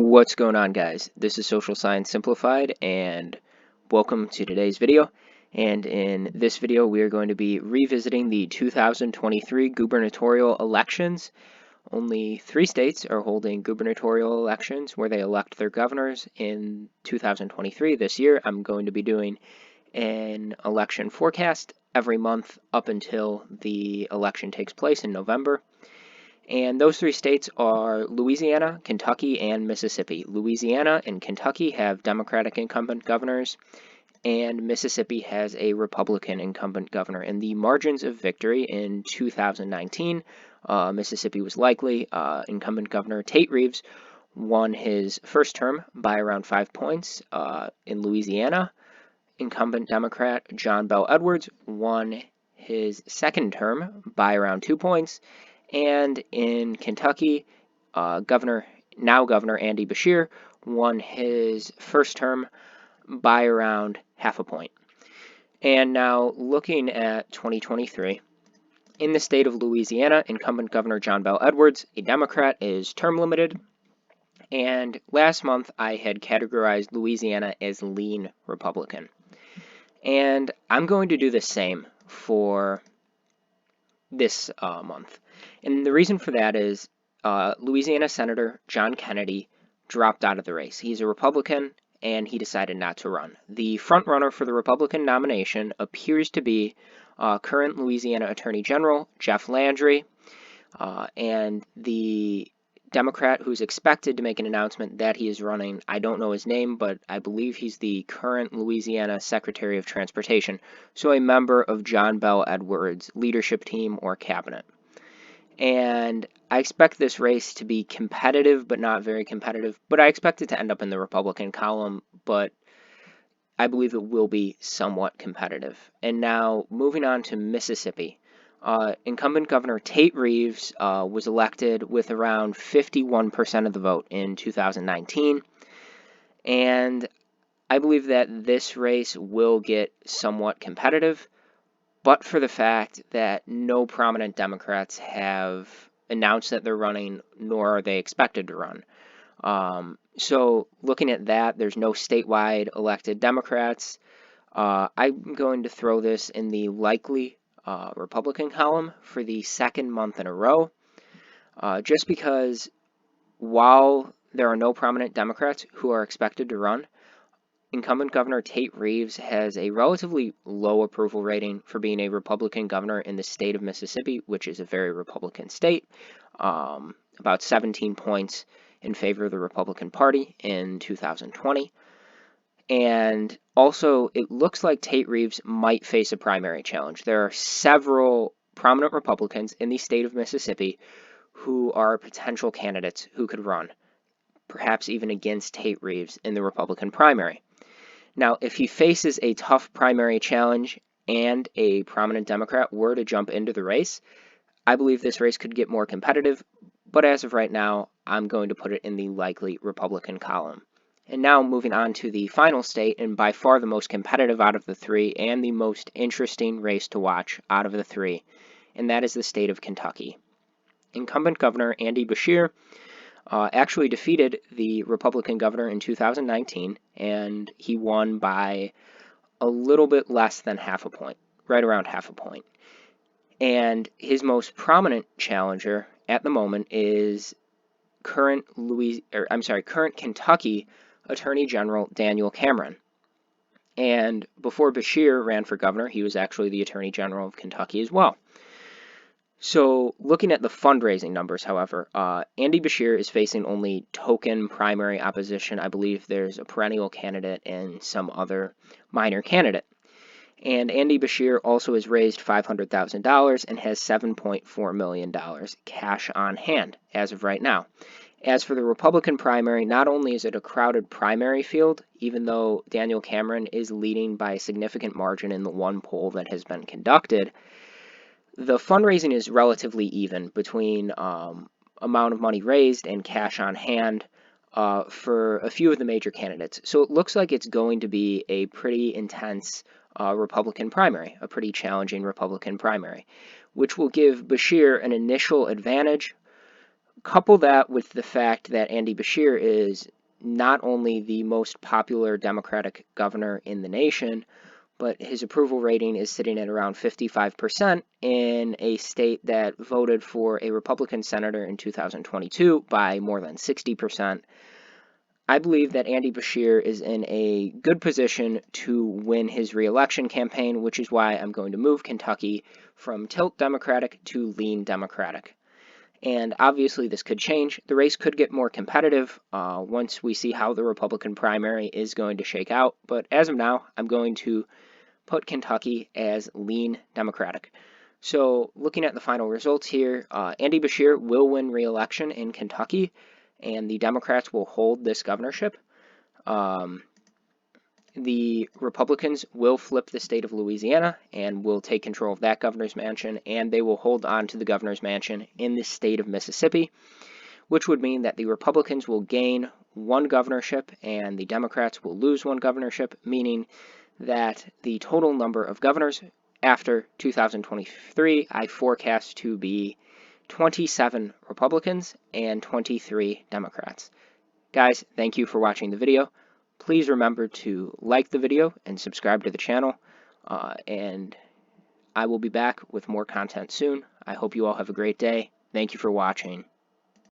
What's going on, guys? This is Social Science Simplified, and welcome to today's video. And in this video, we are going to be revisiting the 2023 gubernatorial elections. Only 3 states are holding gubernatorial elections where they elect their governors in 2023. This year, I'm going to be doing an election forecast every month up until the election takes place in November. And those 3 states are Louisiana, Kentucky, and Mississippi. Louisiana and Kentucky have Democratic incumbent governors, and Mississippi has a Republican incumbent governor. In the margins of victory in 2019, Mississippi was likely. Incumbent Governor Tate Reeves won his first term by around 5 points. In Louisiana, incumbent Democrat John Bel Edwards won his second term by around 2 points. And in Kentucky, Governor Andy Beshear won his first term by around half a point. And now looking at 2023, in the state of Louisiana, incumbent Governor John Bel Edwards, a Democrat, is term limited. And last month, I had categorized Louisiana as lean Republican. And I'm going to do the same for this month. And the reason for that is Louisiana Senator John Kennedy dropped out of the race. He's a Republican, and he decided not to run. The front runner for the Republican nomination appears to be current Louisiana Attorney General Jeff Landry, and the Democrat who's expected to make an announcement that he is running, I don't know his name, but I believe he's the current Louisiana Secretary of Transportation, so a member of John Bel Edwards' leadership team or cabinet. And I expect this race to be competitive, but not very competitive, but I expect it to end up in the Republican column, but I believe it will be somewhat competitive. And now, moving on to Mississippi. Incumbent Governor Tate Reeves was elected with around 51% of the vote in 2019, and I believe that this race will get somewhat competitive, but for the fact that no prominent Democrats have announced that they're running, nor are they expected to run. So looking at that, there's no statewide elected Democrats. I'm going to throw this in the likely Republican column for the second month in a row, just because while there are no prominent Democrats who are expected to run, incumbent Governor Tate Reeves has a relatively low approval rating for being a Republican governor in the state of Mississippi, which is a very Republican state, about 17 points in favor of the Republican Party in 2020. And also, it looks like Tate Reeves might face a primary challenge. There are several prominent Republicans in the state of Mississippi who are potential candidates who could run, perhaps even against Tate Reeves in the Republican primary. Now, if he faces a tough primary challenge and a prominent Democrat were to jump into the race, I believe this race could get more competitive, but as of right now, I'm going to put it in the likely Republican column. And now moving on to the final state, and by far the most competitive out of the 3, and the most interesting race to watch out of the 3, and that is the state of Kentucky. Incumbent Governor Andy Beshear actually defeated the Republican governor in 2019, and he won by a little bit less than half a point, right around half a point. And his most prominent challenger at the moment is current Kentucky Attorney General Daniel Cameron. And before Beshear ran for governor, he was actually the Attorney General of Kentucky as well. So looking at the fundraising numbers, however, Andy Beshear is facing only token primary opposition. I believe there's a perennial candidate and some other minor candidate. And Andy Beshear also has raised $500,000 and has $7.4 million cash on hand as of right now. As for the Republican primary, not only is it a crowded primary field, even though Daniel Cameron is leading by a significant margin in the one poll that has been conducted, the fundraising is relatively even between amount of money raised and cash on hand for a few of the major candidates. So it looks like it's going to be a pretty intense Republican primary, a pretty challenging Republican primary, which will give Beshear an initial advantage, Couple that with the fact that Andy Beshear is not only the most popular Democratic governor in the nation, but his approval rating is sitting at around 55% in a state that voted for a Republican senator in 2022 by more than 60%. I believe that Andy Beshear is in a good position to win his reelection campaign, which is why I'm going to move Kentucky from tilt Democratic to lean Democratic. And obviously this could change. The race could get more competitive once we see how the Republican primary is going to shake out. But as of now, I'm going to put Kentucky as lean Democratic. So looking at the final results here, Andy Beshear will win re-election in Kentucky, and the Democrats will hold this governorship. The Republicans will flip the state of Louisiana and will take control of that governor's mansion, and they will hold on to the governor's mansion in the state of Mississippi, which would mean that the Republicans will gain one governorship and the Democrats will lose one governorship, meaning that the total number of governors after 2023 I forecast to be 27 Republicans and 23 Democrats. Guys, thank you for watching the video. Please remember to like the video and subscribe to the channel, and I will be back with more content soon. I hope you all have a great day. Thank you for watching.